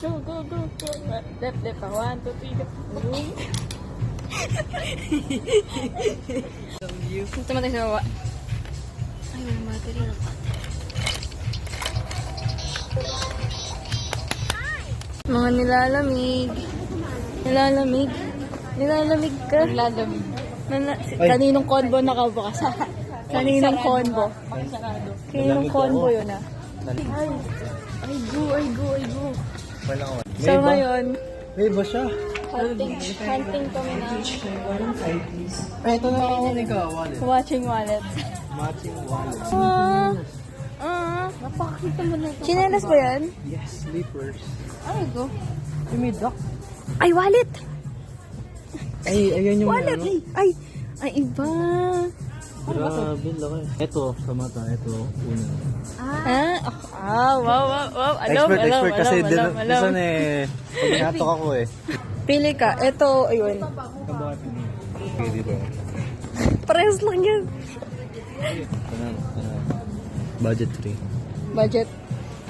Go, go, go, go. Left, left. 1, 2, 3, go. Punta mo tayo sa baba. Ay, walang battery. Mga nilalamig. Nilalamig. Nilalamig ka. Nilalamig. Kaninong convo nakabukas? Kaninong convo? Kaninong convo yun ah? Ay, go, ay, go, ay, go. So ngayon, may iba siya. hunting kami na. Ay, ito na ako ikaw, wallet. Watching wallet. Matching wallet. Napakakita mo na ito. Chinelas ba yan? Yes, slippers. Ay, go. May duck. Ay, wallet! Ay, ayan yung Wallet! ano. Ay, iba. Grabe, laki. Ito, sa mata. Ito, una. Wow. Alam. Expert kasi minsan eh, pag natok ako eh. Pili ka. Ito, ayun. Okay, dito. Parehas lang yan. Budget free. Budget.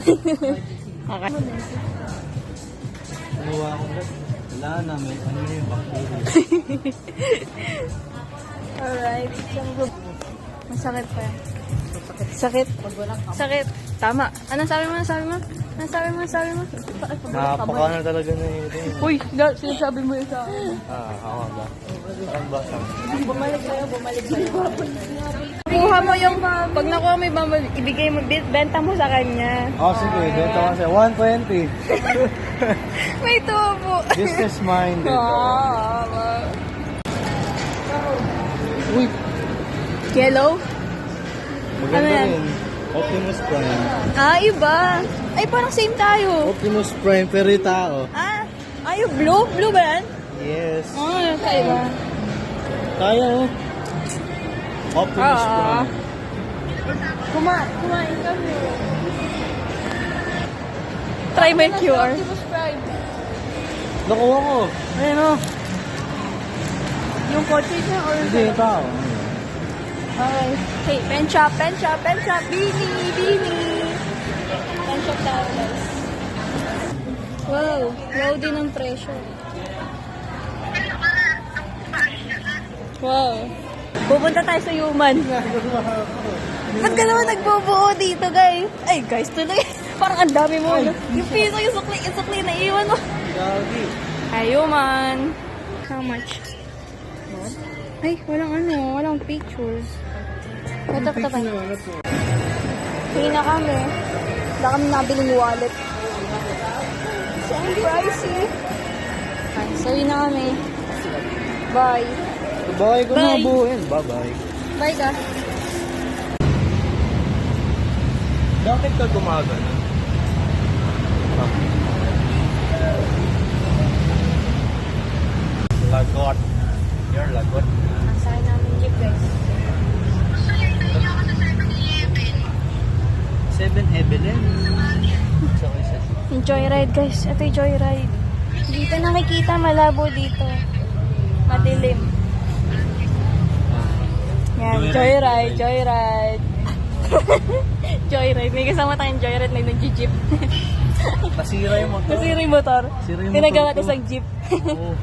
Okay. Ano ako ba? Wala na, may ano yung bacteria. Alright. Masakit pa yan. Sakit. Sakit. Tama. Ano sabi mo? Napaka na talaga na yun. Uy, sinasabi mo yun sa akin. Ako ba? Ang basa. Bumalik sa'yo. Kuha mo yung, pag nakuha mo yung ibigay mo, benta mo sa kanya. Oh, sige. Dito kasi 120. May tubo. Business minded. Uy, Yellow? maganda Ano yan? rin. Optimus Prime. Iba. Ay, parang same tayo. Optimus Prime, pero yung tao. Yung blue? Blue ba yan? Yes. Kaiba. Kaya oh. Optimus Prime. Kumain kami. Try my QR. Nakuha ko. Ayun oh. Yung kotse niya or... Hindi, yung tao. Okay. Hey, pen shop. Bini. Pen shop tayo, guys. Wow. Wow din ang presyo. Wow. Pupunta tayo sa human. Ba't ka naman nagbubuo dito, guys? Ay, guys, tuloy. Parang ang dami mo. Yung piso, yung sukli na iwan mo. Gagi. Ay, human. How much? Ay, walang pictures. Ito. Hindi na kami. Wala kami nabiling wallet. So, ang pricey. Okay, so yun na kami. Bye. Bye ko na Bye. buuin. Bye-bye. Bye ka. Bakit ka gumagano? Lagot. You're lagot. Nasaan namin jeep, guys. 7-Evelyn. Yung joyride, guys. Ito yung joyride. Dito nakikita, malabo dito. Madilim. Yan, joyride. Joyride. May kasama tayong joyride na nag-jeep. Nasira yung motor. Nasira yung motor. Nasira yung Pinagawa motor ko. isang jeep. Oo.